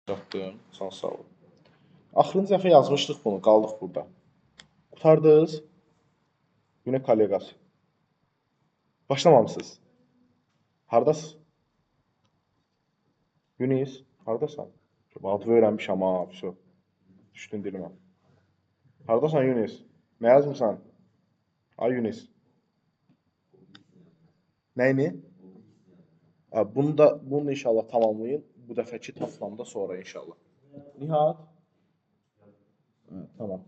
Çatdım. Sağ ol. Axırıncı dəfə yazmışdıq bunu, qaldıq burada. Qurtardınız? Günə kolleqası. Başlamamısınız. Hardasınız? Yunis, hardasan? Adı öyrənmişəm ha, vəsə. Düşdün dilimə. Hardasan Yunis? Nə yazmısan? Ay Yunis. Nəyini? Bunu inşallah tamamlayın. Bu dəfəki taslamda sonra inşallah. Nihat? Tamam.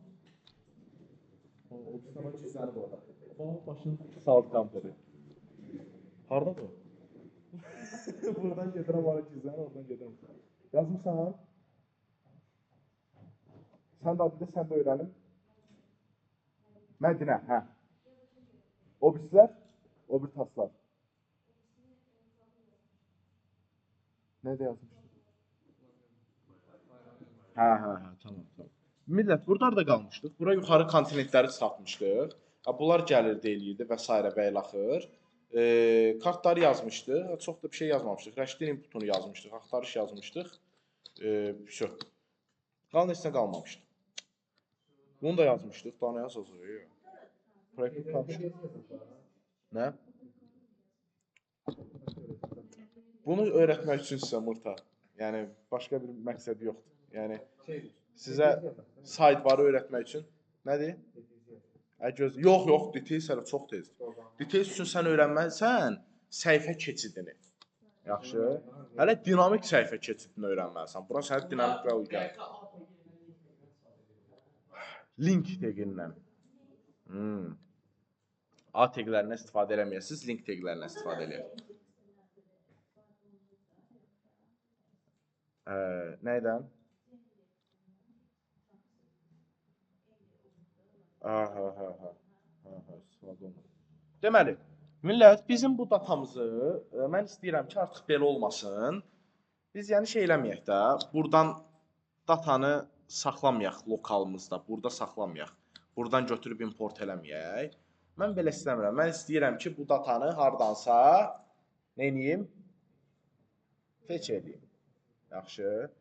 O sana çizər bu arada. Baba başın salt kamperi. Hardadır? Buradan gedirəm, ara çizər, oradan gedirəm. Yazmısan? Sən də adı sən də öyrənim. Mədinə, hə. O birisilər? O bir taslar. Nədə yazmışdın? Hə, tamam. Millət, burada da qalmışdıq. Bura yuxarı kontinentləri çıxartmışdıq. Bunlar gəlirdi, eləyirdi və s. və ilaxır. Kartları yazmışdıq. Çox da bir şey yazmamışdıq. Rəşdin inputunu yazmışdıq. Axtarış yazmışdıq. Vəsə. Qalan heç nə qalmamışdı. Bunu da yazmışdıq. Daha nə yazacağıq? Proyekt tanışıq. Nə? Bunu öyrətmək üçün sizə Murta. Yəni başqa bir məqsəd yoxdur. Yəni sizə sidebar öyrətmək üçün nədir? Yox, details hələ çox tezdir. Details üçün sən öyrənməlisən səhifə keçidini. Yaxşı? Hələ dinamik səhifə keçidini öyrənməlisən. Bura sənə dinamik və uyğun. Link teqindən. A teqlərindən istifadə eləməyəsiniz, link teqlərindən istifadə eləyin. Nəydən? Deməli, millət, bizim bu datamızı, mən istəyirəm ki, artıq belə olmasın. Biz yəni şey eləməyək də, buradan datanı saxlamayaq lokalımızda, burada saxlamayaq. Buradan götürüb import eləməyək. Mən belə istəmirəm. Mən istəyirəm ki, bu datanı hardansa neyniyim? Fetch edeyim. Yaxşı.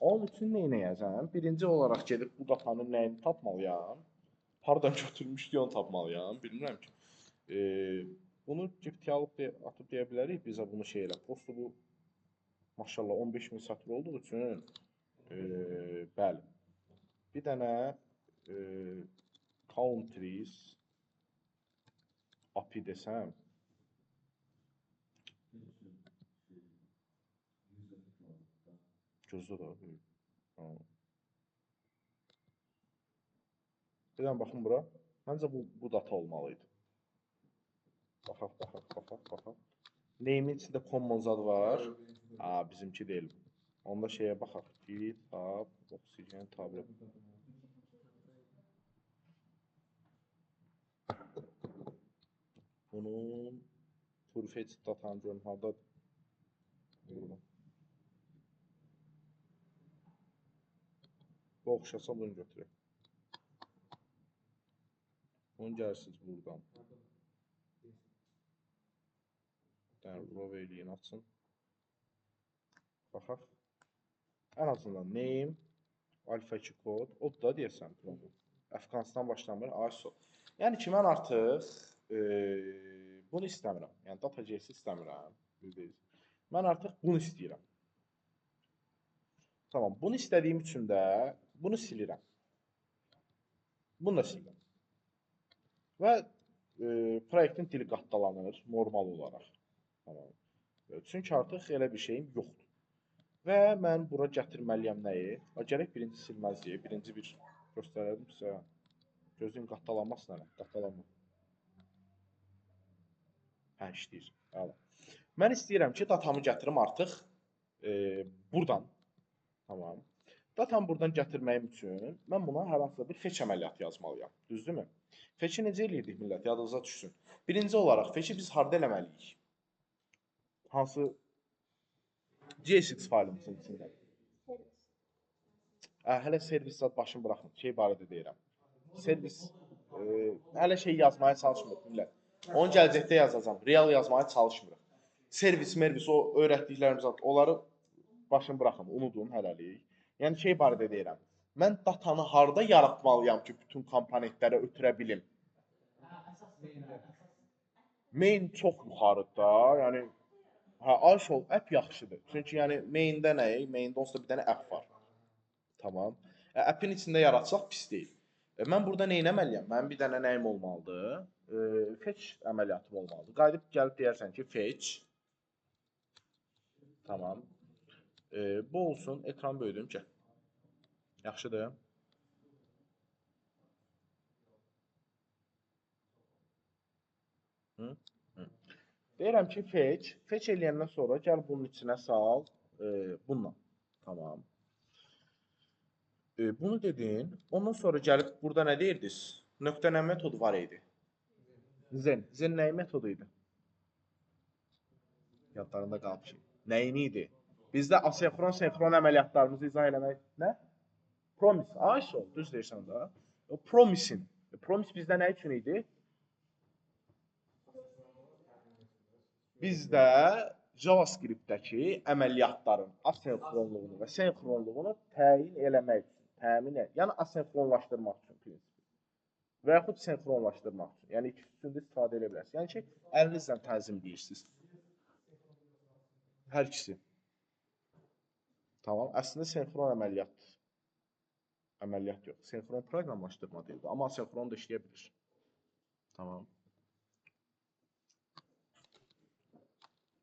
Onun üçün neynəyəcəm? Birinci olaraq gedib bu datanın nəyini tapmalıyam? Hardan götürmüşdü onu tapmalıyam? Bilmirəm ki. Bunu GPT alıb atıb deyə bilərik. Bizə bunu şey elə. Prosto bu maşallah 15.000 satır olduğu üçün bəli. Bir dənə countries API desəm gözdə da. Bir dənə baxın bura. Məncə bu data olmalıydı. Baxaq. Name-in içində common zad var. Bizimki deyil. Onda şeyə baxaq. GitHub, Oxygen, tablet. Bunun Purifetch datanı görün harda. Bu oxşasa bunu götürək. Bunu gəlirsiniz buradan. Row eləyin, açın. Baxaq. Ən azından name, alfa 2 kod, o da deyəsən. Afqanistan başlamır, ISO. Yəni ki, mən artıq bunu istəmirəm. Yəni data.js istəmirəm. Mən artıq bunu istəyirəm. Tamam, bunu istədiyim üçün də bunu silirəm. Bunu da silirəm. Və proyektin dili qatdalanır normal olaraq. Tamam. Çünki artıq elə bir şeyim yoxdur. Və mən bura gətirməliyəm nəyi? Gərək birinci silməzliyi, birinci bir göstərəlim sizə. Gözün qatdalanmasın hələ, qatdalanma. İşləyir. Mən istəyirəm ki, datamı gətirim artıq buradan. Tamam. Datamı buradan gətirməyim üçün mən buna hər hansısa bir fetch əməliyyatı yazmalıyam. Düzdürmü? Fetch'i necə eləyirdik millət? Yadınıza düşsün. Birinci olaraq fetch'i biz harda eləməliyik? Hansı JSX faylımızın içində? Hələ servis zad başını buraxın. Şey barədə deyirəm. Servis hələ şey yazmaya çalışmırıq millət. Onu gələcəkdə yazacağam. Real yazmaya çalışmırıq. Servis, o öyrətdiklərimiz onları başını buraxın, unudun hələlik. Yəni şey barədə deyirəm. Mən datanı harda yaratmalıyam ki, bütün komponentləri ötürə bilim? Main çox yuxarıda, yəni iShow app yaxşıdır. Çünki yəni main-də nə? Main-də onsuz da bir dənə app var. Tamam. Appin içində yaratsaq pis deyil. Mən burada nə etməliyəm? Mənim bir dənə nəyim olmalıdır? Fetch əməliyyatım olmalıdır. Qayıdıb gəlib deyərsən ki, fetch. Tamam. Bu olsun. Ekran böyüdüm ki. Yaxşıdır. Hı? Hı. Deyirəm ki, fetch. Fetch eləyəndən sonra gəl bunun içinə sal. Bununla. Tamam. Bunu dedin. Ondan sonra gəlib burada nə deyirdiniz? Nöqtələnmə metodu var idi. Zen. Zen nəyin metodu idi? Yadlarında qalıb ki. Nəyin idi? Bizdə asenkron, senkron əməliyyatlarımızı izah eləmək nə? Promise. Ay, sol. Düz deyirsən də. O promisin. Promise bizdə nə üçün idi? Bizdə JavaScript-dəki əməliyyatların asenkronluğunu və senkronluğunu təyin eləmək üçün, yəni asenkronlaşdırmaq üçün prinsipi. Və yaxud senkronlaşdırmaq üçün. Yəni ikisini də istifadə edə bilərsiniz. Yəni ki, əlinizlə tənzimləyirsiniz. Hər ikisi. Tamam. Əslində senkron əməliyyatdır. Əməliyyat yox. Senkron proqramlaşdırma deyildi. Amma asenkron da işləyə bilir. Tamam.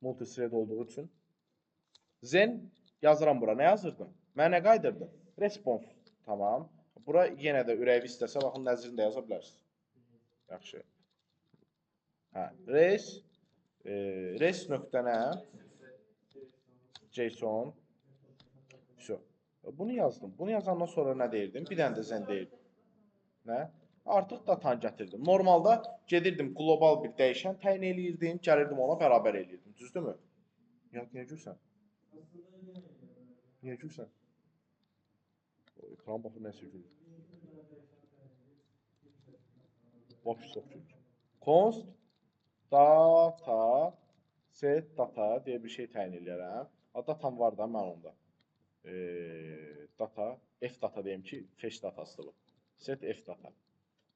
Multithread olduğu üçün. Zen yazıram bura. Nə yazırdım? Mənə qaydırdım. Response. Tamam. Bura yenə də ürəyi istəsə, baxın, nəzrini də yaza bilərsiniz. Yaxşı. Hə. Res nöqtənə JSON. Bunu yazdım. Bunu yazandan sonra nə deyirdim? Bir dənə də zen deyirdim. Nə? Artıq datanı gətirdim. Normalda gedirdim qlobal bir dəyişən təyin eləyirdim, gəlirdim ona bərabər eləyirdim. Düzdürmü? Niyə gülsən? Niyə gülsən? Ekran baxır nəsə gülür. Vapş çox gülür. Const data set data deyə bir şey təyin eləyərəm. Datam var da mən onda. Data f data deyim ki, fetch datasıdır bu. Set f data.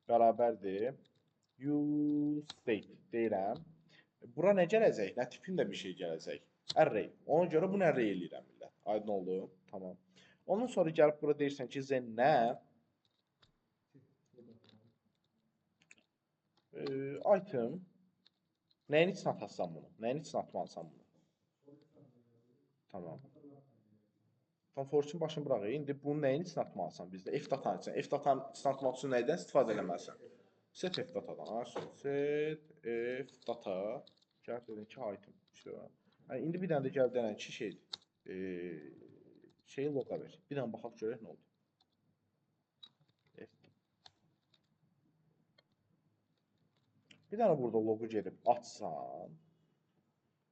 Bərabərdir. useState deyirəm. Bura nə gələcək? Nə tipində bir şey gələcək? Array. Ona görə bunu array eləyirəm millət. Aydın oldu? Tamam. Ondan sonra gəlib bura deyirsən ki, zen nə? Item. Nəyin için atasan bunu? Nəyin için atmalısan bunu? Tamam. Fortune başını bırak. İndi bunu nəyin için atmalısan bizdə? F datanın için. F datanın için atmaq üçün nədən istifadə eləməlisən? Set F datadan. Set F data. Gəlib dedin ki, item. Yəni, indi bir dənə də gəlib denən ki, şeydir. Şeyi loqa ver. Bir dənə baxaq görək nə oldu. Bir dənə burada loqu gedib açsan,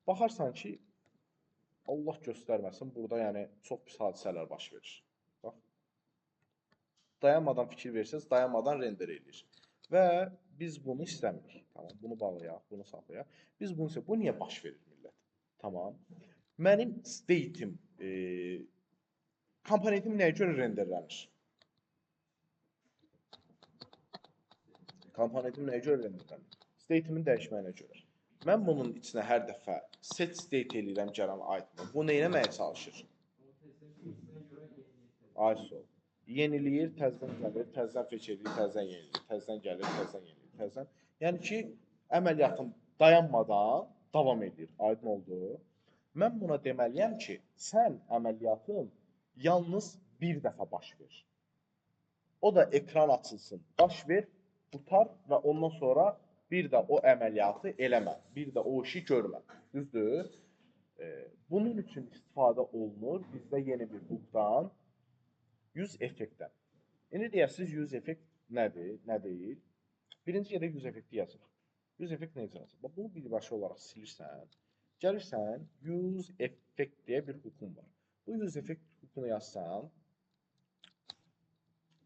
baxarsan ki, Allah göstərməsin, burada yəni çox pis hadisələr baş verir. Bax. Dayanmadan fikir verirsiniz, dayanmadan render edir. Və biz bunu istəmirik. Tamam, bunu bağlayaq, bunu saxlayaq. Biz bunu istəmirik. Bu niyə baş verir millət? Tamam. Mənim state'im, komponentim nəyə görə renderlənir? Komponentim nəyə görə renderlənir? State'imin dəyişməyinə görə. Mən bunun içinə hər dəfə set state eləyirəm gələn item. Bu nə etməyə çalışır? ISO. Yeniləyir, təzədən gəlir, təzədən fetch edir, təzədən yeniləyir, təzədən gəlir, təzədən yeniləyir, təzədən. Yəni ki, əməliyyatım dayanmadan davam edir. Aydın oldu. Mən buna deməliyəm ki, sən əməliyyatın yalnız bir dəfə baş ver. O da ekran açılsın, baş ver, tutar və ondan sonra bir də o əməliyyatı eləmə, bir də o işi görmə. Düzdür? Bunun üçün istifadə olunur bizdə yeni bir hookdan, use effektdən. İndi deyəsiniz, use effekt nədir, nə deyil? Birinci yerə use effekti yazır. Use effekt necə yazır? Bunu birbaşa olaraq silirsən, gəlirsən, use effect deyə bir hookum var. Bu use effect hookunu yazsan,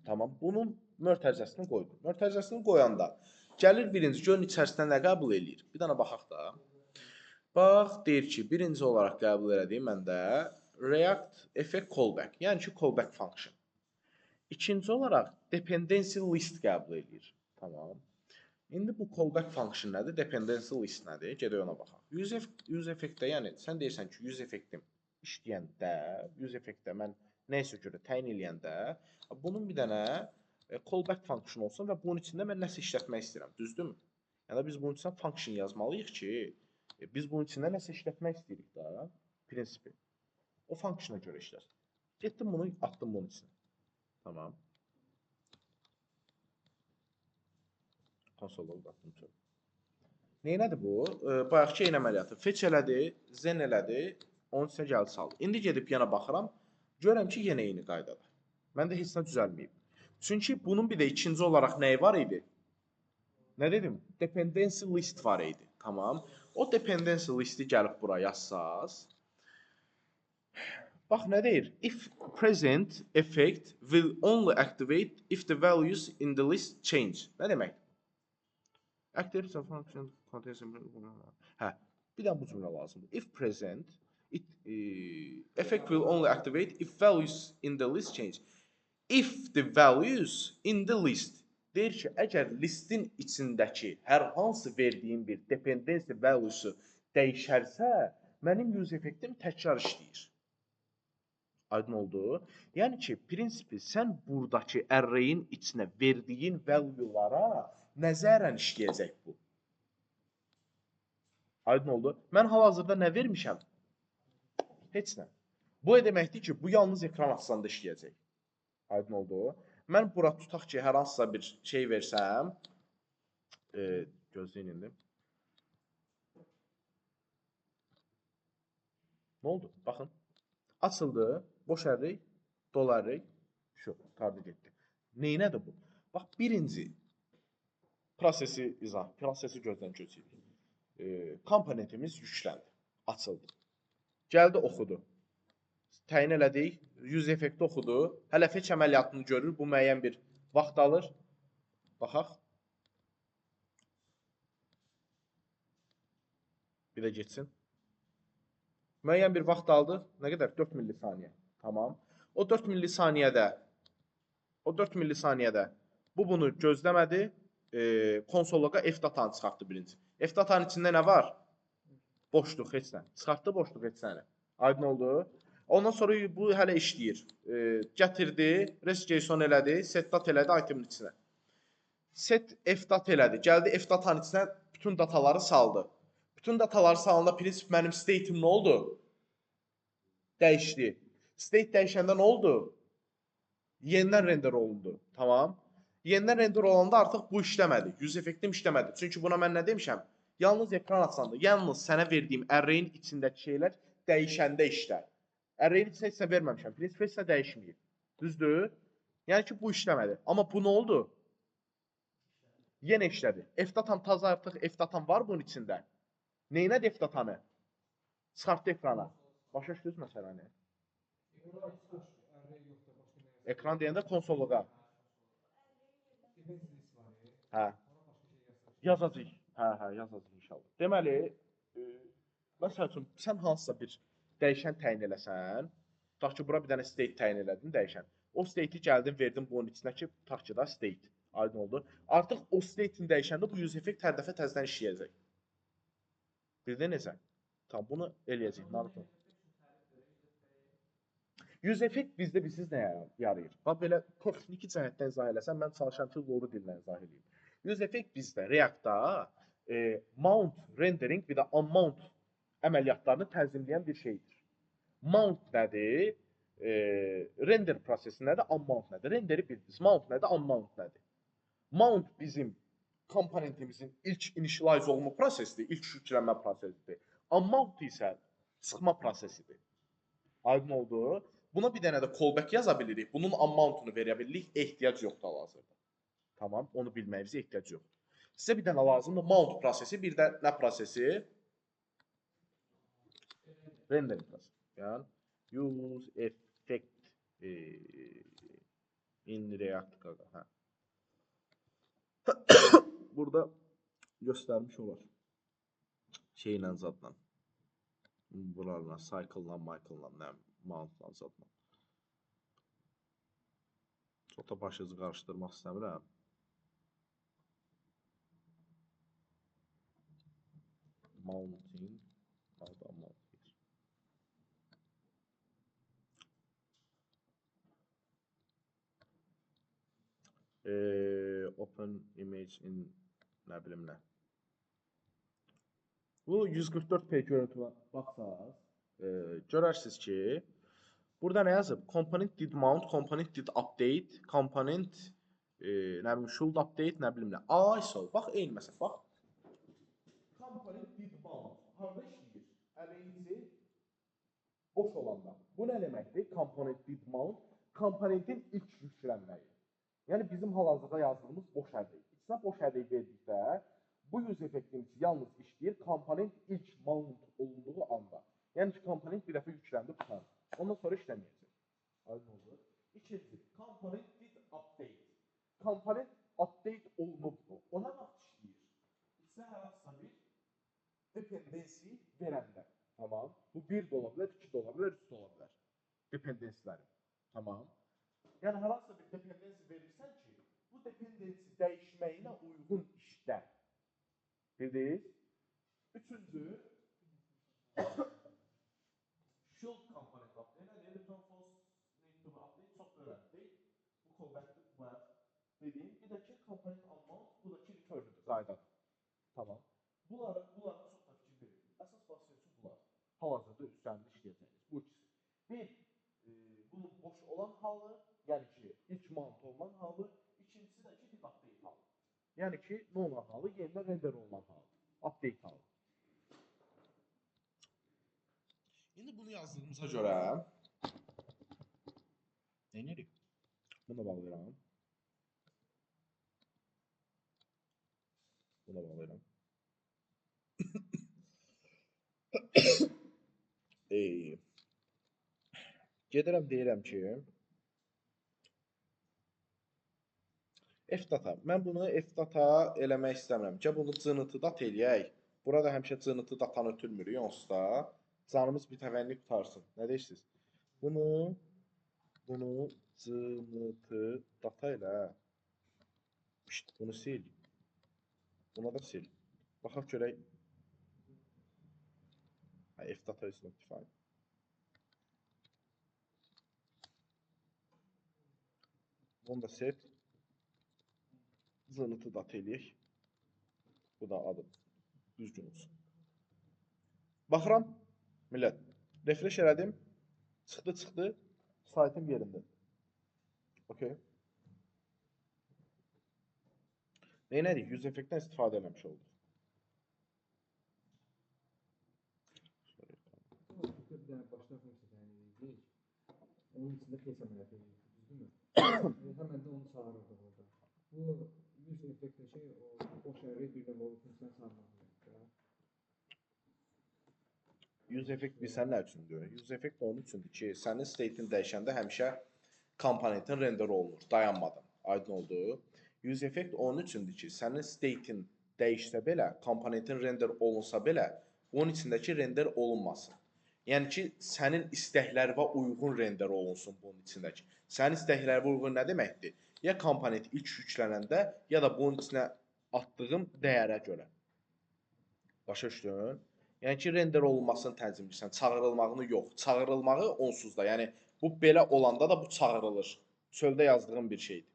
tamam, bunun mötərizəsini qoydum. Mötərizəsini qoyanda gəlir birinci, görün içərisində nə qəbul eləyir. Bir dənə baxaq da. Bax, deyir ki, birinci olaraq qəbul elədiyi məndə React effect callback. Yəni ki, callback function. İkinci olaraq dependency list qəbul edir. Tamam. İndi bu callback function nədir? Dependency list nədir? Gedək ona baxaq. Use effect-də, yəni sən deyirsən ki, use effect-im işləyəndə, use effect-də mən nəyəsə görə təyin eləyəndə, bunun bir dənə callback function olsun və bunun içində mən nəsə işlətmək istəyirəm. Düzdürmü? Yəni biz bunun içində function yazmalıyıq ki, biz bunun içində nəsə işlətmək istəyirik də, prinsipi. O functiona görə işləsin. Getdim bunu, atdım bunun içinə. Tamam. Konsolda uzatdım çox. Neynədir bu? Bayaqki eyni əməliyyatı. Fetch elədi, zen elədi, onun içinə gəldi saldı. İndi gedib yana baxıram, görürəm ki, yenə eyni qaydadır. Məndə heç nə düzəlməyib. Çünki bunun bir də ikinci olaraq nəyi var idi? Nə dedim? Dependency list var idi. Tamam. O dependency listi gəlib bura yazsaz. Bax nə deyir? If present effect will only activate if the values in the list change. Nə demək? Active function contains hə, bir də bu cümlə lazımdır. If present, effect will only activate if values in the list change. If the values in the list deyir ki, əgər listin içindəki hər hansı verdiyim bir dependency value'su dəyişərsə, mənim use effectim təkrar işləyir. Aydın oldu? Yəni ki, prinsipi sən buradakı array'in içinə verdiyin value'lara nəzərən işləyəcək bu. Aydın oldu? Mən hal-hazırda nə vermişəm? Heç nə. Bu deməkdir ki, bu yalnız ekran açsanda işləyəcək. Aydın oldu? Mən bura tutaq ki, hər hansısa bir şey versəm, gözləyin indi. Nə oldu? Baxın. Açıldı, boş ərrik, dolu ərrik, şu, qardı getdi. Neynədir bu? Bax, birinci prosesi gözdən keçirik. Komponentimiz yükləndi, açıldı. Gəldi, oxudu. Təyin elədik, use effekti oxudu. Hələ fetch əməliyyatını görür, bu müəyyən bir vaxt alır. Baxaq. Bir də geçsin. Müəyyən bir vaxt aldı. Nə qədər? 4 millisaniyə. Tamam. O 4 millisaniyyədə bu bunu gözləmədi. Konsolluğa f-datanı çıxartdı birinci. F-datanın içində nə var? Boşluq, heç nə. Çıxartdı boşluq, heç nə. Aydın oldu. Ondan sonra bu hələ işləyir. Gətirdi, rest.json elədi, set.dat elədi itemin içinə. Set f-dat elədi. Gəldi f-datanın içinə bütün dataları saldı. Bütün dataları salanda prinsip mənim state'im nə oldu? Dəyişdi. State dəyişəndə nə oldu? Yenidən render olundu. Tamam. Yenidən render olanda artıq bu işləmədi. Use effektim işləmədi. Çünki buna mən nə demişəm? Yalnız ekran açsanda, yalnız sənə verdiyim array'in içindəki şeylər dəyişəndə işlər. Array'in içinə heç nə verməmişəm. Prinsip heç nə dəyişməyib. Düzdür? Yəni ki, bu işləmədi. Amma bu nə oldu? Yenə işlədi. F-datan taza artıq F-datan var bunun içində. Neynədir F-datanı? Çıxartdı ekrana. Başa düşdünüz məsələni? Ekran deyəndə konsolluğa. Hə. Yazacaq. Hə, yazacaq inşallah. Deməli, məsəl üçün, sən hansısa bir dəyişən təyin eləsən, tutaq ki, bura bir dənə state təyin elədin, dəyişən. O state'i gəldin, verdin bunun içindəki, tutaq ki da state. Aydın oldu. Artıq o state'in dəyişəndə bu use effect hər dəfə təzədən işləyəcək. Bir də necə? Tamam, bunu eləyəcək. Naruto. Use effect bizdə bilirsiniz nəyə yarayır? Bax, belə texniki cəhətdən izah eləsəm, mən çalışan ki, loru dillə izah edeyim. Use effect bizdə React-da mount, rendering bir də unmount əməliyyatlarını tənzimləyən bir şeydir. Mount nədir? Render prosesi nədir? Unmount nədir? Renderi bildiniz. Mount nədir? Unmount nədir? Mount bizim komponentimizin ilk initialize olma prosesidir, ilk yüklənmə prosesidir. Unmount isə çıxma prosesidir. Aydın oldu. Buna bir dənə də callback yaza bilirik. Bunun unmount'unu verə bilirik. Ehtiyac yoxdur hal-hazırda. Tamam, onu bilməyimizə ehtiyac yoxdur. Sizə bir dənə lazımdır mount prosesi, bir də nə prosesi? Rendering prosesi. Yəni, use effect in React. Hə. Burada göstərmiş olar. Şeylə zadla. Buralarla, cycle-la, Michael-la, nə mountdan satma. Çox da başınızı qarışdırmaq istəmirəm. Mounting. Open image in nə bilim nə. Bu 144p görüntüyə baxsaq, görərsiniz ki, burada nə yazıb? Component did mount, component did update, component nə bilim should update, nə bilim nə. ISO. Bax eyni məsələ, bax. Component did mount. Harda işləyir? Array boş olanda. Bu nə deməkdir? Component did mount, komponentin ilk yüklənməyi. Yəni bizim hal-hazırda yazdığımız boş array. İçinə boş array verdikdə bu use effektimiz yalnız işləyir komponent ilk mount olunduğu anda. Yəni ki, komponent bir dəfə yükləndi, tutar. Ondan sonra işləməyəcək. Aydın oldu. İkinci, komponent did update. Komponent update olunubdur. O nə vaxt işləyir? İçinə hər hansısa bir dependency verəndə. Tamam. Bu 1 də ola bilər, 2 də ola bilər, 3 də ola bilər. Dependencyləri. Tamam. Yəni hər hansısa bir dependency verirsən ki, bu dependency dəyişməyinə uyğun işlə. Bildiniz? Üçüncü, should component update. Return false need to update. Çox öyrəndik. Bu callback var. Dediyim, bir də ki, component amount, bu da ki, return'üdür, qaydadır. Tamam. Bunlara çox da fikir verin. Əsas vasitəsi bunlar. Hal-hazırda üstünlük işləyəcəyiniz. Bu ikisi. Bir, bunun boş olan halı, yəni ki, ilk mount olunan halı, ikincisi də ki, did update halı. Yəni ki, nə olan halı? Yenidən render olunan halı. Update halı. İndi bunu yazdığımıza görə nə edirik? Bunu bağlayıram. Bunu bağlayıram. Gedirəm deyirəm ki, F-data. Mən bunu F-data eləmək istəmirəm ki, bunu cınıtı data eləyək. Burada həmişə cınıtı datanı ötürmürük, onsuz da canımız bir təvənnü qutarsın. Nə deyirsiniz? Bunu cınıtı data elə. Bunu sil. Buna da sil. Baxaq görək. F-data is not defined. Bunu da set. Zınıtı data eləyək. Bu da adı düzgün olsun. Baxıram, millət. Refresh elədim. Çıxdı. Saytım yerində. Okay. Neylədik? Use effektdən istifadə eləmiş olduq. Başqa funksiya təyin edirik. Onun içində case əməliyyatı edirik, düzdürmü? Həmən də onu çağırırdıq orada. Bu use effektdə şey, o boş array bir də o funksiyanı çağırmaq. Use effect bilsən nə üçündür? Use effect onun üçündür ki, sənin state'in dəyişəndə həmişə komponentin render olunur, dayanmadan. Aydın oldu. Use effect onun üçündür ki, sənin state'in dəyişsə belə, komponentin render olunsa belə, onun içindəki render olunmasın. Yəni ki, sənin istəklərinə uyğun render olunsun bunun içindəki. Sənin istəklərinə uyğun nə deməkdir? Ya komponent ilk yüklənəndə, ya da bunun içinə atdığım dəyərə görə. Başa düşdün? Yəni ki, render olunmasını tənzimləyirsən, çağırılmağını yox. Çağırılmağı onsuz da. Yəni, bu belə olanda da bu çağırılır. Çöldə yazdığım bir şeydir.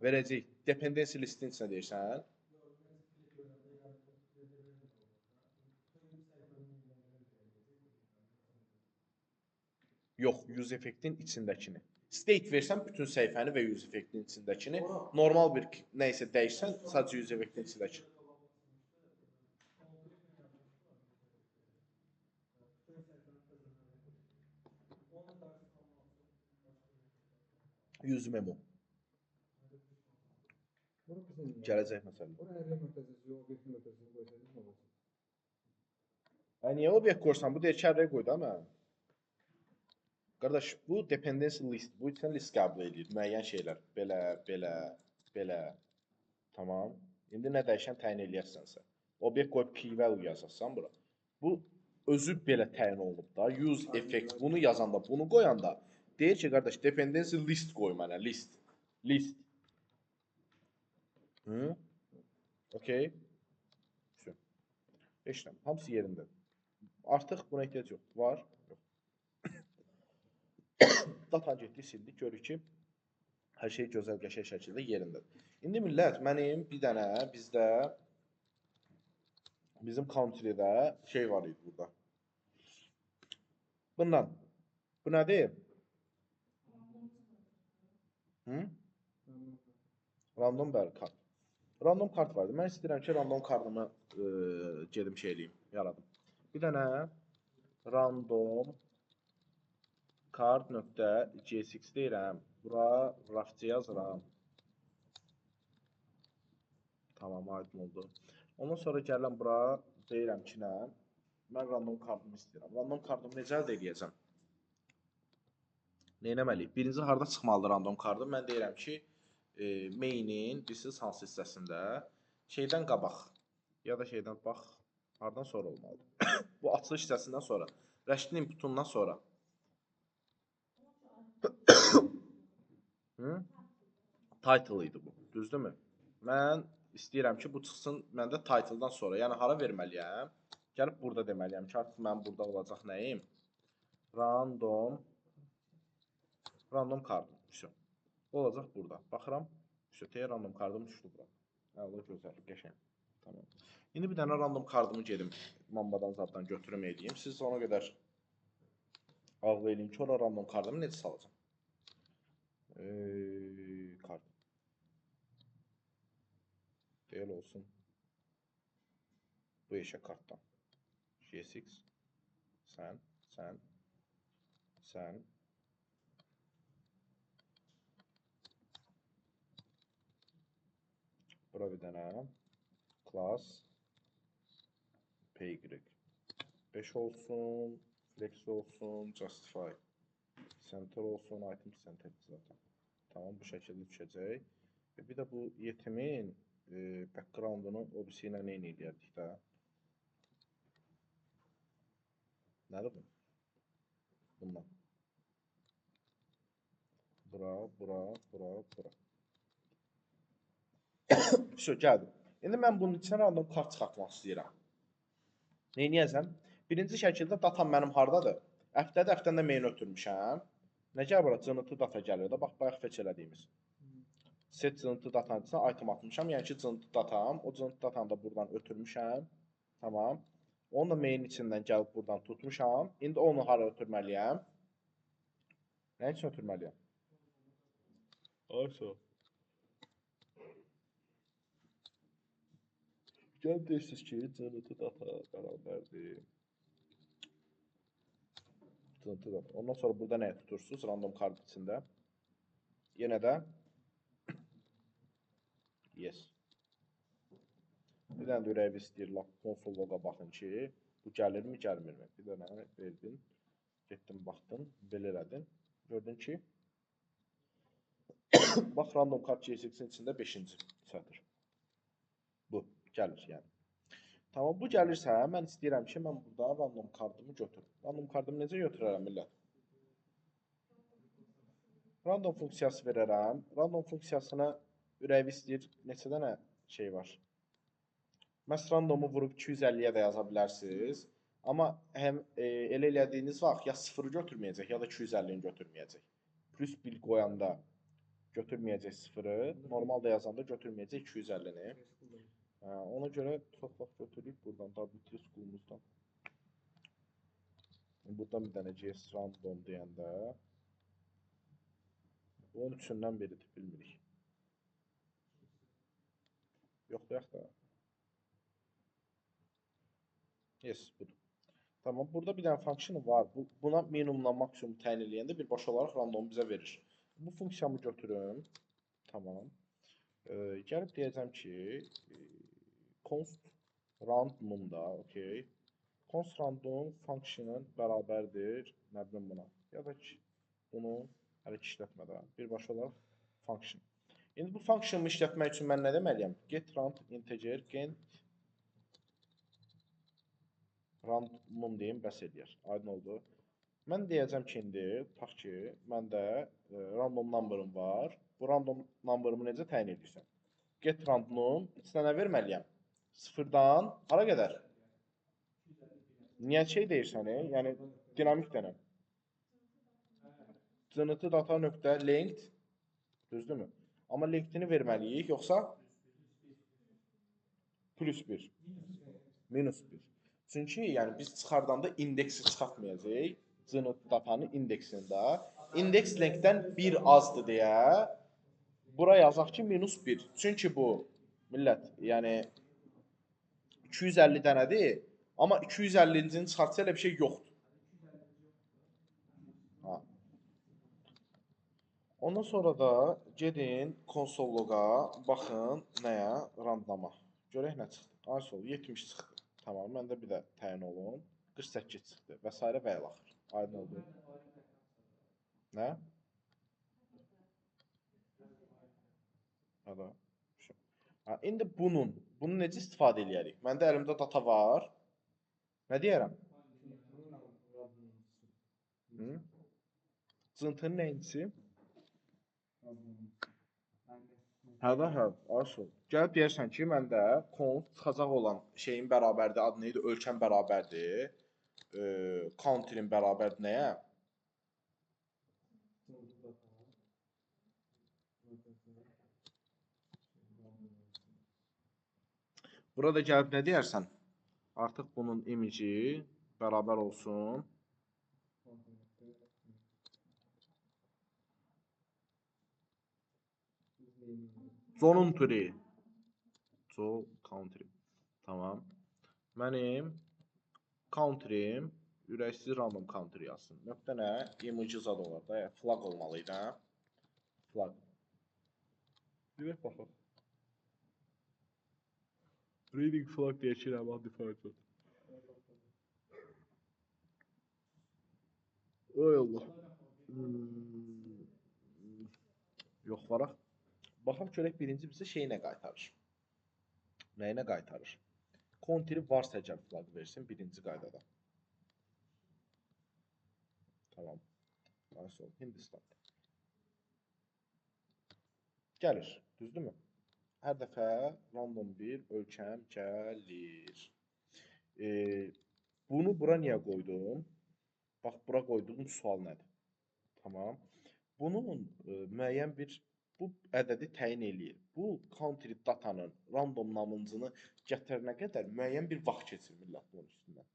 Verəcək. Dependency listin içinə deyirsən. Yox, use effectin içindəkini. State versən bütün səhifəni və use effectin içindəkini. Normal bir nə isə dəyişsən, sadəcə use effectin içindəkini. Use memo. Gələcək məsələ. Niyə obyekt qoysan? Bu deyir ki, array qoy da mən. Qardaş, bu dependency list. Bu üçün list qəbul edir. Müəyyən şeylər. Belə. Tamam. İndi nə dəyişən təyin eləyərsənsə. Obyekt qoyub p-value yazasan bura. Bu özü belə təyin olunub da. Use effect bunu yazanda, bunu qoyanda deyir ki, qardaş, dependency list qoy mənə, list. List. Hı? Okay. Şu. Eşləm. Hamısı yerində. Artıq buna ehtiyac yox. Var? Yox. Data getdi, sildik. Görürük ki, hər şey gözəl, qəşəng şəkildə yerindədir. İndi millət, mənim bir dənə bizdə bizim country'də şey var idi burada. Bundan. Bu nədir? Hı? Random bəli, kart. Random kart vardı. Mən istəyirəm ki, random kartımı gedim şey eləyim, yaradım. Bir dənə random card.csx deyirəm. Bura rafçı yazıram. Tamam, aydın oldu. Ondan sonra gəlirəm bura, deyirəm ki, nə? Mən random kartımı istəyirəm. Random kartımı necə əldə edəcəm? Neynəməliyik? Birinci harda çıxmalıdır random kartım? Mən deyirəm ki, mainin bilsiz hansı hissəsində şeydən qabaq ya da şeydən bax, hardan sonra olmalıdır? Bu açılış hissəsindən sonra, rəşdin inputundan sonra. Hı? Title idi bu, düzdürmü? Mən istəyirəm ki, bu çıxsın məndə title-dan sonra. Yəni hara verməliyəm? Gəlib burada deməliyəm ki, artıq mənim burada olacaq nəyim? Random kardım. Şu. Bu olacaq burada. Baxıram. Şu random kardım düşdü bura. Allah gözəl, qəşəng. Tamam. İndi bir dənə random kardımı gedim Mambadan zaddan götürüm edeyim. Siz ona qədər ağlı eləyin ki, ora random kardımı necə salacam? Kart. Deyil olsun. Bu eşə kartdan. G6. Sən. Bura bir dənə class py 5 olsun, flex olsun, justify center olsun, item center zaten. Tamam, bu şəkildə düşəcək. Və bir də bu yetimin background'unu obisi ilə nə eləyərdik də? Nədir bu? Bundan. Bura. Şu, gəldim. İndi mən bunun içinə random kart çıxartmaq istəyirəm. Neyniyəsəm? Birinci şəkildə datam mənim hardadır? Həftədə main ötürmüşəm. Nə gəlir bura? Cınıtı data gəlir də. Bax, bayaq fetch elədiyimiz. Set cınıtı datanın içinə item atmışam. Yəni ki, cınıtı datam. O cınıtı datanı da buradan ötürmüşəm. Tamam. Onu da main içindən gəlib buradan tutmuşam. İndi onu hara ötürməliyəm? Nə üçün ötürməliyəm? Aysa. Gəl deyirsiniz ki, cınıtı data bərabərdir. Cınıtı data. Ondan sonra burada nəyə tutursunuz? Random kart içində. Yenə də yes. Bir dənə də ürəyi istəyir, konsol loqa baxın ki, bu gəlirmi, gəlmirmi? Bir dənə verdin, getdin, baxdın, belə elədin. Gördün ki, bax, random kart G6-in içində 5-ci sətr. Bu, gəlir yəni. Tamam, bu gəlirsə, mən istəyirəm ki, mən burada random kartımı götürüm. Random kartımı necə götürərəm, millət? Random funksiyası verərəm. Random funksiyasına ürəyi istəyir, neçə dənə şey var? Məhz randomu vurub 250-yə də yaza bilərsiniz. Amma həm elə elədiyiniz vaxt ya 0-ı götürməyəcək, ya da 250-ni götürməyəcək. Plus 1 qoyanda götürməyəcək 0-ı, normalda yazanda götürməyəcək 250-ni. Ona görə çox vaxt götürürük buradan, WT school'umuzdan. Buradan bir dənə GS random deyəndə onun üçündən biridir, bilmirik. Yoxlayaq da. Yes, budur. Tamam, burada bir dənə function var. Buna minimumla maksimum təyin eləyəndə birbaşa olaraq randomu bizə verir. Bu funksiyamı götürüm. Tamam. Gəlib deyəcəm ki, const randomda, okey. Const random function'ın bərabərdir, nə bilim buna. Ya da ki, bunu hələ ki işlətmədən birbaşa olaraq function. İndi bu function'ı işlətmək üçün mən nə deməliyəm? Get rand integer, get Random deyim, bəs eləyər. Aydın oldu. Mən deyəcəm ki, indi, tutaq ki, məndə random number'ım var. Bu random number'ımı necə təyin edirsən? Get random, içinə nə verməliyəm? Sıfırdan hara qədər? Niyə şey deyirsən, yəni dinamik dənəm. Cınıtı data nöqtə length, düzdürmü? Amma lengthini verməliyik, yoxsa plus 1, minus 1. Çünki yəni biz çıxardanda indeksi çıxartmayacağıq. Cınıt datanın indeksində. İndeks lengthdən 1 azdır deyə bura yazaq ki, minus 1. Çünki bu, millət, yəni 250 dənədir. Amma 250-cini çıxartsa elə bir şey yoxdur. Ha. Ondan sonra da gedin konsolluğa, baxın nəyə? Randama. Görək nə çıxdı. Ay sol 70 çıxdı. Tamam, məndə bir də təyin olun. 48 çıxdı və s. və ilaxır. Aydın oldu. Nə? Hada. Ha, indi bunu necə istifadə edərik? Məndə əlimdə data var. Nə deyərəm? Hı? Cıntının neyinçisi? Hədə hə, asıl. Gəlib deyərsən ki, məndə count çıxacaq olan şeyin bərabərdir, adı neydi? Ölkəm bərabərdir. Country'in bərabərdir nəyə? Burada gəlib nə deyərsən? Artıq bunun imici bərabər olsun. Zonun türü. Country. Tamam. Mənim country'im ürəksiz random country yazsın. Nöqtə nə? Emoji zad olar da. Flag olmalıydı, hə? Flag. Deyək baxaq. Reading flag deyək ki, nəbə default. Ay Allah. Yox, varaq. Baxaq görək birinci bizə şeyi nə qaytarır? Nəyinə qaytarır? Country varsa əgər flag versin birinci qaydada. Tamam. Nasıl? Hindistan. Gəlir, düzdürmü? Hər dəfə random bir ölkəm gəlir. Bunu bura niyə qoydum? Bax, bura qoyduğum sual nədir? Tamam. Bunun müəyyən bir bu ədədi təyin eləyir. Bu country datanın random namıncını gətirənə qədər müəyyən bir vaxt keçir millət bunun üstündən.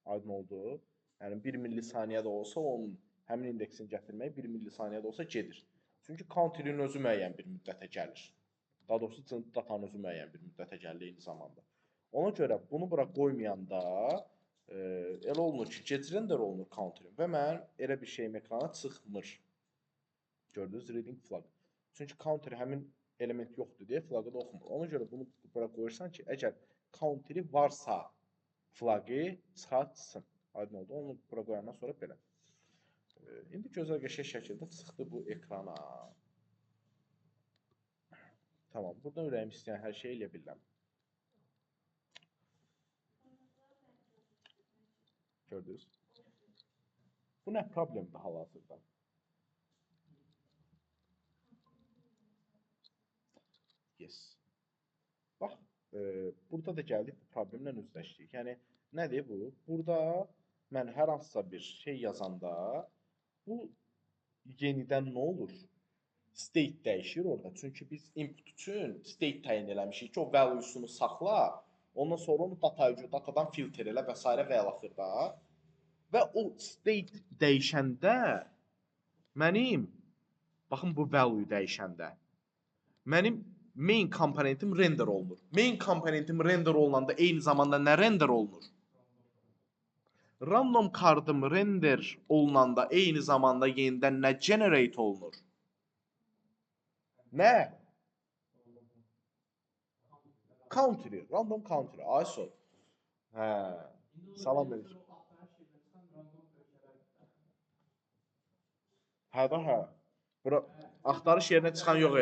Aydın oldu? Yəni 1 millisaniyə də olsa onun həmin indeksini gətirməyə 1 millisaniyə də olsa gedir. Çünki country'nin özü müəyyən bir müddətə gəlir. Daha doğrusu cınıt datanın özü müəyyən bir müddətə gəlir eyni zamanda. Ona görə bunu bura qoymayanda elə olunur ki, gec render olunur country və mənim elə bir şeyim ekrana çıxmır. Gördünüz, reading flag. Çünki country həmin element yoxdur deyə flagı da oxumur. Ona görə bunu bura qoyursan ki, əgər country varsa flagı çıxartsın. Aydın oldu. Onu bura qoyandan sonra belə. İndi gözəl qəşəng şəkildə çıxdı bu ekrana. Tamam, buradan ürəyim istəyən hər şeyi eləyə bilirəm. Gördünüz. Bu nə problemdir hal-hazırda? Yes. Bax, burada da gəldik bu problemlə üzləşdik. Yəni, nədir bu? Burada mən hər hansısa bir şey yazanda bu yenidən nə olur? State dəyişir orada. Çünki biz input üçün state təyin eləmişik ki, o value'sunu saxla, ondan sonra onu datadan filter elə və s. və ilaxır da. Və o state dəyişəndə mənim, baxın bu value dəyişəndə, mənim main komponentim render olunur. Main komponentim render olunanda eyni zamanda nə render olunur? Random kardım render olunanda eyni zamanda yenidən nə generate olunur? Nə? Country, random country, ISO. Hə, salam verir. Hə də hə. Bura axtarış yerinə çıxan yox,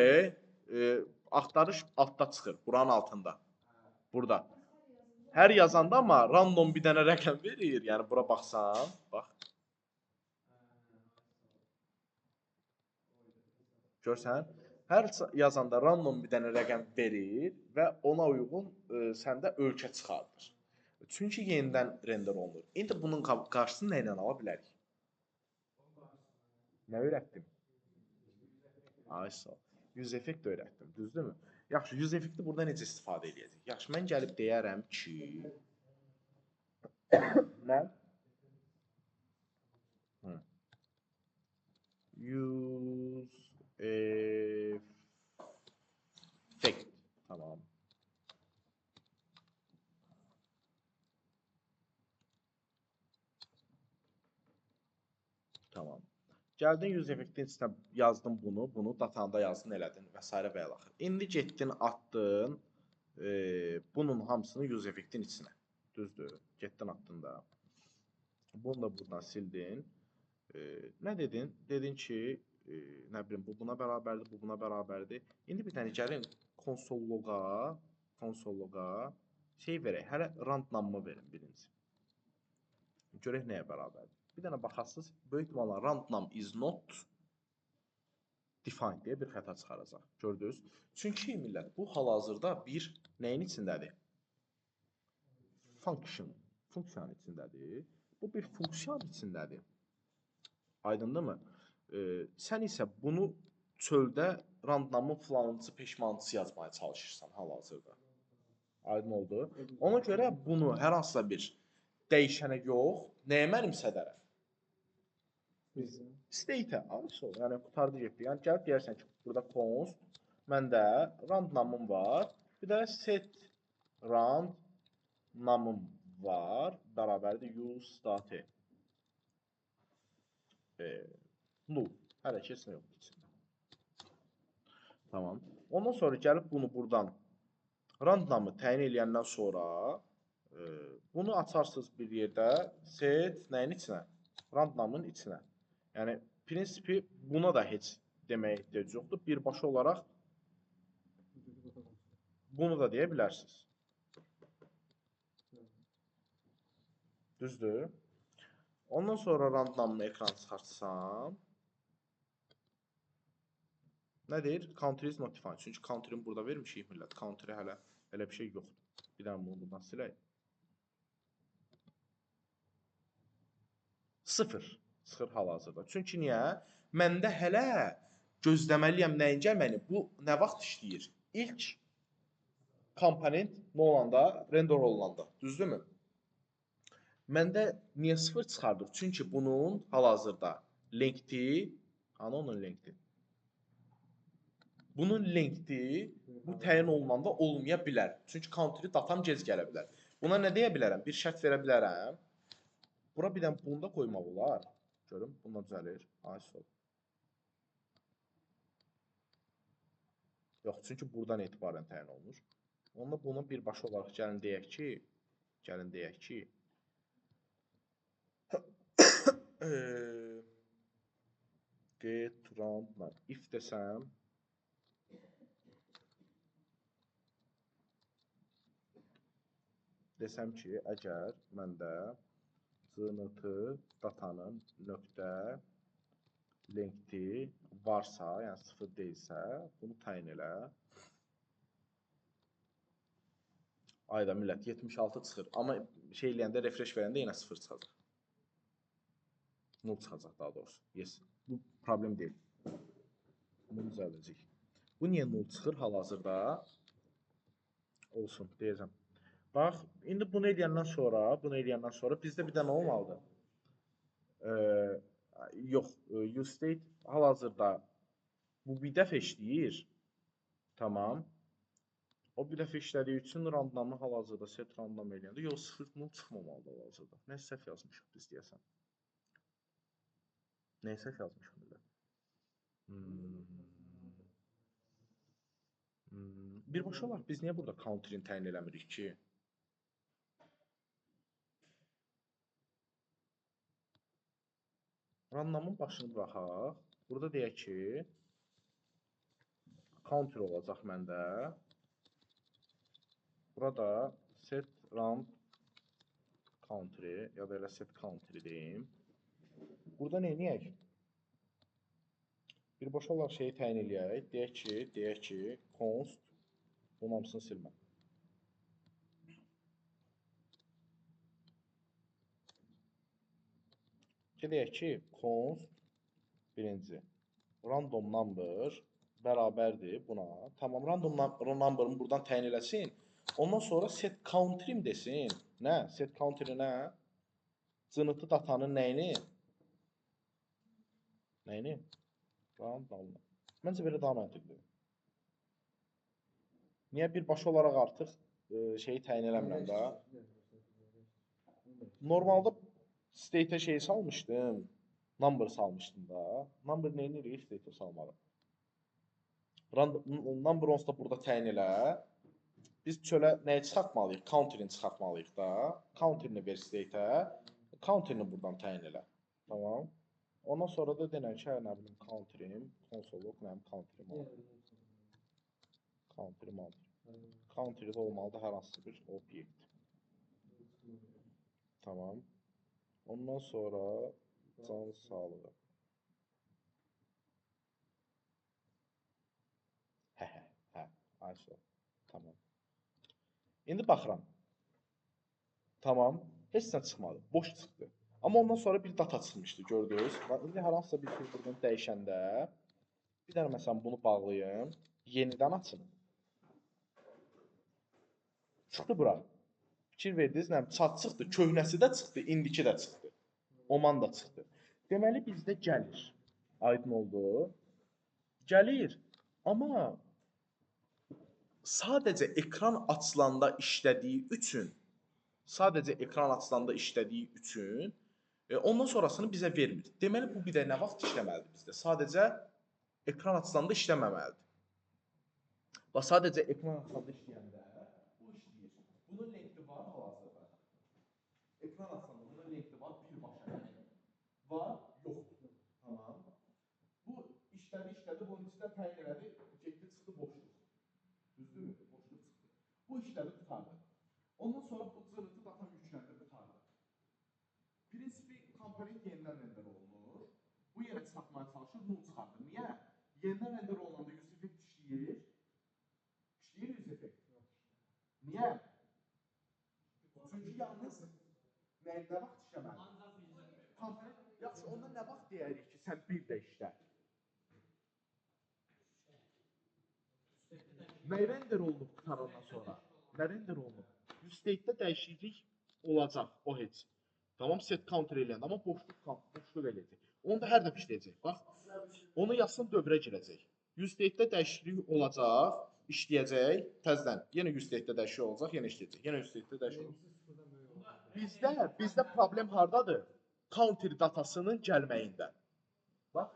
axtarış altda çıxır, buranın altında. Burada. Hər yazanda amma random bir dənə rəqəm verir. Yəni bura baxsan, bax. Görsən, hər yazanda random bir dənə rəqəm verir və ona uyğun səndə ölkə çıxardır. Çünki yenidən render olunur. İndi bunun qarşısını nə ilə ala bilərik? Nə öyrətdim? Ay sağ ol. Yüz effekt öyrətdim, düzdürmü? Yaxşı, yüz effekti burada necə istifadə edəcəyik? Yaxşı, mən gəlib deyərəm ki, nə? Use effect. Tamam. Tamam. Gəldin yüz effektin içinə yazdın bunu datanda yazdın, elədin və s. və ilaxır. İndi getdin, atdın bunun hamısını yüz effektin içinə. Düzdür? Getdin, atdın da. Bunu da buradan sildin. Nə dedin? Dedin ki, nə bilim, bu buna bərabərdir, bu buna bərabərdir. İndi bir dənə gəlin konsolloqa şey verək, hələ rand namımı verin birinci. Görək nəyə bərabərdir. Bir dənə baxasınız, böyük ihtimalle rand num is not defined deyə bir xəta çıxaracaq. Gördünüz? Çünki millət, bu hal-hazırda bir nəyin içindədir? Funksiyanın içindədir. Bu bir funksiyan içindədir. Aydındırmı? Sən isə bunu çöldə randnamın filanıncı peşmançısı yazmaya çalışırsan hal-hazırda. Aydın oldu. Ona görə bunu hər hansısa bir dəyişənə yox, nəyə mənimsədərəm? State-ə. Yəni qutardı getdi. Yəni gəlib deyərsən ki, burada const, məndə rand namım var, bir də set rand namım var, bərabərdir use state. Null. Hələ kesin yox içində. Tamam. Ondan sonra gəlib bunu buradan rand namı təyin eləyəndən sonra bunu açarsınız bir yerdə set nəyin içinə? Rand namının içinə. Yəni prinsipi buna da heç deməyə ehtiyac yoxdur. Birbaşa olaraq bunu da deyə bilərsiniz. Düzdür? Ondan sonra rand namını ekran çıxartsam nə deyir? Country is not defined. Çünki country'ni burada vermişik millət. Country hələ elə bir şey yoxdur. Bir dənə bunu buradan silək. 0 çıxır hal-hazırda. Çünki niyə? Məndə hələ gözləməliyəm nəyin gəlməyini. Bu nə vaxt işləyir? İlk komponent nə olanda? Render olunanda. Düzdürmü? Məndə niyə 0 çıxardır? Çünki bunun hal-hazırda lengthi, hanı onun lengthi? Bunun lengthi bu təyin olunanda olmaya bilər. Çünki country datam gec gələ bilər. Buna nə deyə bilərəm? Bir şərt verə bilərəm. Bura bir dənə bunu da qoymaq olar. Görün, bununla düzəlir. Ay sol. Yox, çünki buradan etibarən təyin olunur. Onda bunu birbaşa olaraq gəlin deyək ki, get round if desəm ki, əgər məndə cınıtı datanın nöqtə lengthi varsa, yəni 0 deyilsə, bunu təyin elə. Ayda millət 76 çıxır. Amma şey eləyəndə, refresh verəndə yenə 0 çıxacaq. 0 çıxacaq daha doğrusu. Yes. Bu problem deyil. Bunu düzəldəcək. Bu niyə 0 çıxır hal-hazırda? Olsun, deyəcəm. Bax, indi bunu eləyəndən sonra bizdə bir dənə olmalıdır. Yox, useState hal-hazırda bu bir dəfə işləyir. Tamam. O bir dəfə işlədiyi üçün randnamı hal-hazırda set randnam eləyəndə yox, 0 çıxmamalıdır hal-hazırda. Nə səhv yazmışıq biz deyəsən. Nə səhv yazmışıq belə? Birbaşa olaraq biz niyə burada country-ni təyin eləmirik ki? Randnamın başını buraxaq. Burada deyək ki, counter olacaq məndə. Burada set round country ya da elə set country deyim. Burada nə edək? Birbaşa olaraq şeyi təyin eləyək. Deyək ki, const bunun hamısını silmə. Deyək ki, const birinci random number bərabərdir buna. Tamam, random number'ımı buradan təyin eləsin. Ondan sonra set country desin. Nə? Set country nə? Cınıtı datanın nəyini? Nəyini? Random. Məncə belə daha məntiqlidir. Niyə birbaşa olaraq artıq şeyi təyin eləmirəm də? Normalda state-ə şey salmışdım. Number salmışdım da. Number neyini eləyirik? State-ə salmalı. Number onsuz da burada təyin elə. Biz çölə nəyi çıxartmalıyıq? Counter-ini çıxartmalıyıq da. Counter-ini ver state-ə. Counter-ini buradan təyin elə. Tamam. Ondan sonra da denən ki, nə bilim, counter-im, konsolluq, nə bilim, counter-im alır. Counter-im alır. Counter-i də olmalıdır hər hansı bir obyekt. Tamam. Ondan sonra can sağlığı. Ayşə. Tamam. İndi baxıram. Tamam. Heç nə çıxmadı. Boş çıxdı. Amma ondan sonra bir data çıxmışdı, gördünüz. İndi hər hansısa bir şey buradan dəyişəndə bir dənə məsələn bunu bağlayım. Yenidən açın. Çıxdı bura. Fikir verdiniz, nə? Çat çıxdı, köhnəsi də çıxdı, indiki də çıxdı. Oman da çıxdı. Deməli bizdə gəlir. Aydın oldu. Gəlir. Amma sadəcə ekran açılanda işlədiyi üçün, ondan sonrasını bizə vermir. Deməli bu bir də nə vaxt işləməlidir bizdə? Sadəcə ekran açılanda işləməməlidir. Və sadəcə ekran açılanda işləyəndə bu işləyir. Bunun lengthi var hal-hazırda. Ekran açılanda bunun lengthi var birbaşa. Var, yoxdur. Tamam. Bu işlədi, bunun içində təyin elədi, getdi, çıxdı boşluq. Düzdürmü? Boşluq çıxdı. Bu işlədi, tutardı. Ondan sonra bu cırıtı datam yükləndi, tutardı. Prinsipi komponent yenidən render olunur. Bu yerə çıxartmaya çalışır, null çıxardır. Niyə? Yenidən render olunanda use effect işləyir. İşləyir use effect. Niyə? Çünki yalnız nə vaxt işləməli? Komponent, yaxşı, onda nə vaxt deyərik ki, sən bir də işlə? Nə render olunub qutarandan sonra? Nə render olunub? State-də dəyişiklik olacaq, o heç. Tamam, set counter eləyəndə, amma boşluq eləyəcək. Onu da hər dəfə işləyəcək, bax. Onu yazsın, dövrə girəcək. State-də dəyişiklik olacaq, işləyəcək, təzdən. Yenə state-də dəyişiklik olacaq, yenə işləyəcək. Yenə state-də dəyişiklik olacaq. Bizdə problem hardadır? Counter datasının gəlməyində. Bax.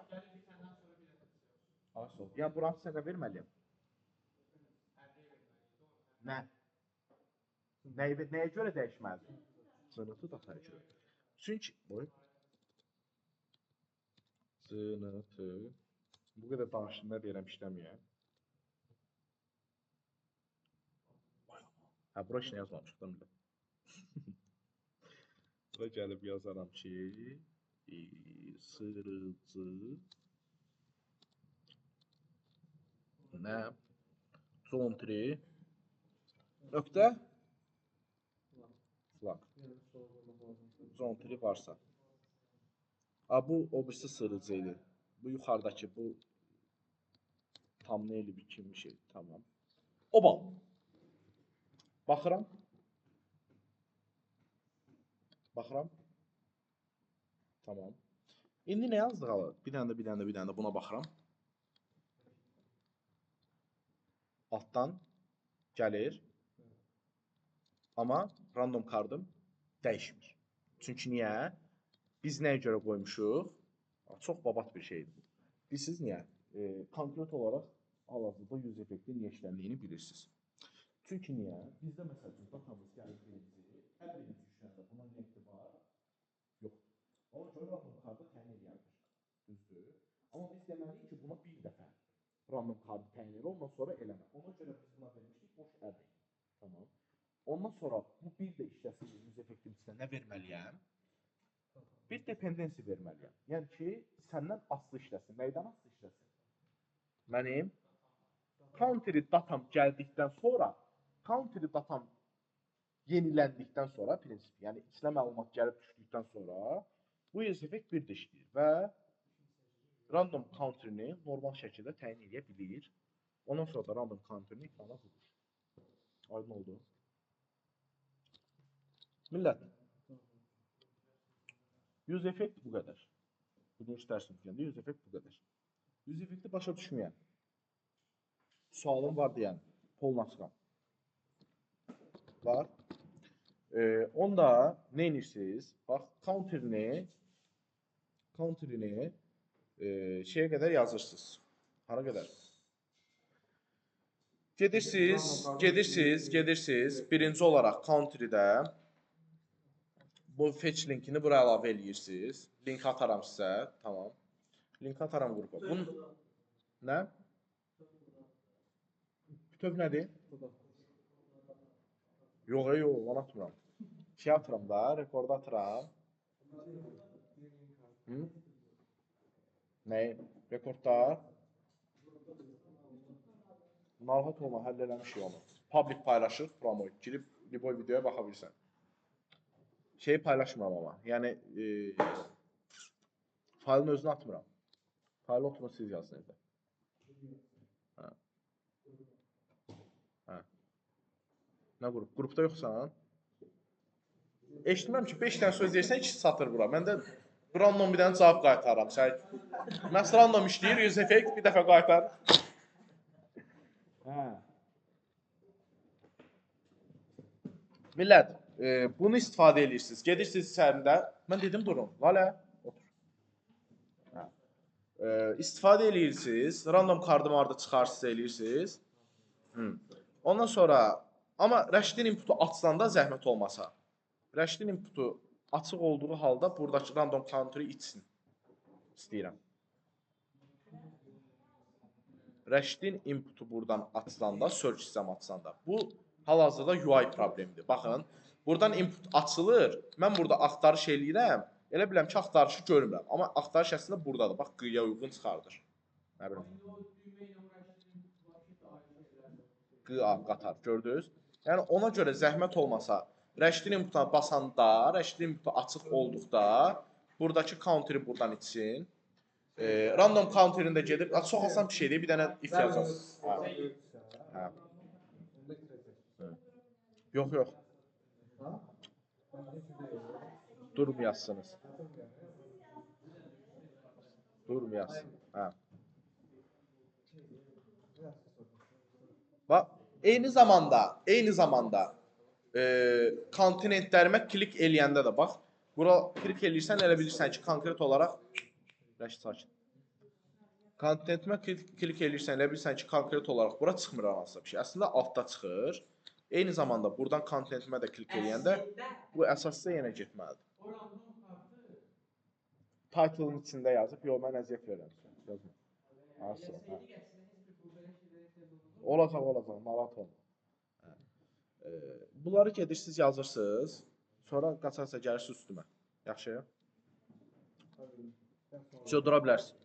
Yəni, buranı sənə verməliyəm. Nə? Nəyə görə dəyişməlidir? Cınıtı dataya görə. Çünki, cınıtı, bu qədər danışdım, nə deyirəm, işləməyəm. Bura işini yazmamışıq, da. Bura gəlib yazaram ki, sırıcı, nə? Country, nöqtə, flag. Country varsa. Bu o birisi sırıcı idi. Bu yuxarıdakı, bu thumbnail bir kimi şey, tamam. Oba! Baxıram. Tamam. İndi nə yazdıq alı? Bir dənə də buna baxıram. Altdan gəlir. Amma random kardım dəyişmir. Çünki niyə? Biz nəyə görə qoymuşuq? Çox babat bir şeydir. Bilirsiniz niyə? Konkret olaraq hal-hazırda use effect'in niyə işləndiyini bilirsiniz. Çünki niyə? Bizdə məsəl üçün datamız gəlir birinci, hər birinci işləndə bunun lengthi var, yoxdur. Ona görə random kardı təyin edilmir. Düzdür. Amma biz deməliyik ki, buna bir dəfə random kardı təyin elə, ondan sonra eləmə. Ona görə biz buna vermişdik boş array. Tamam. Ondan sonra bu bir də işləsin yüz effektin içində nə verməliyəm? Bir dependency verməliyəm. Yəni ki, səndən asılı işləsin. Nəydən asılı işləsin? Mənim country datam gəldikdən sonra, country datam yeniləndikdən sonra prinsip, yəni içinə məlumat gəlib düşdükdən sonra bu use effect bir də işləyir və random counter'ini normal şəkildə təyin edə bilir. Ondan sonra da random counter'ini ekrana vurur. Aydın oldu. Millət, use effect bu qədər. Birinci dərsin deyəndə use effect bu qədər. Use effect'i başa düşməyən sualım var deyən, polunu açıram. Var. Onda nə edirsiniz? Bax, counter'ini şeyə qədər yazırsınız. Hara qədər? Gedirsiniz. Birinci olaraq counter'də bu fetch linkini bura əlavə eləyirsiniz. Link ataram sizə, tamam. Link ataram qrupa. Bunun nə? Bütöv nədir? Yox, onu atmıram. Şey atıram da, rekorda atıram. Nə? Rekordda. Narahat olma, həll eləmişik onu. Public paylaşır, promote. Girib Liboy videoya baxa bilirsən. Şeyi paylaşmıram amma. Yəni faylın özünü atmıram. Faylı oturun siz yazın evdə. Nə qrup? Qrupda yoxsan? Eşitmirəm ki, 5 dənə söz deyirsən, 2 satır bura. Mən də random bir dənə cavab qaytarıram. Məhz random işləyir, use effect bir dəfə qaytar. Millət, bunu istifadə edirsiniz. Gedirsiniz içərisində. Mən dedim durun. Lalə, otur. İstifadə edirsiniz. Random kartı harda çıxarsınız edirsiniz. Ondan sonra, amma Rəşidin inputu açsanda zəhmət olmasa. Rəşidin inputu açıq olduğu halda buradakı random counter'ı içsin. İstəyirəm. Rəşidin inputu buradan açılanda, search sistem açılanda. Bu hal-hazırda UI problemidir. Baxın, buradan input açılır. Mən burada axtarış eləyirəm. Elə biləm ki, axtarışı görmürəm. Amma axtarış əslində buradadır. Bax, qıyıya uyğun çıxardır. Nə bilim. Qıya qatar, gördünüz? Yəni, ona görə zəhmət olmasa, Rəşidin inputuna basanda, Rəşidin inputu açıq olduqda, buradakı counteri buradan içsin. Random counter'ində gedib, çox asan bir şeydir, bir dənə if yazacaqsınız. Yox. Durmayasınız. Bax, eyni zamanda kontinentlərimə klik eləyəndə də bax, bura klik eləyirsən, elə bilirsən ki, konkret olaraq Rəşid sakin. Kontinentimə klik eləyirsən, elə bilirsən ki, konkret olaraq bura çıxmır hansısa bir şey. Əslində altda çıxır. Eyni zamanda buradan kontinentimə də klik eləyəndə bu əsasda yenə getməlidir. Title'ın içində yazıb, yox, mən əziyyət verirəm. Olacaq, narahat olma. Bunları gedirsiniz, yazırsınız. Sonra qaçarsa gəlirsiniz üstümə. Yaxşı? Dura bilərsin.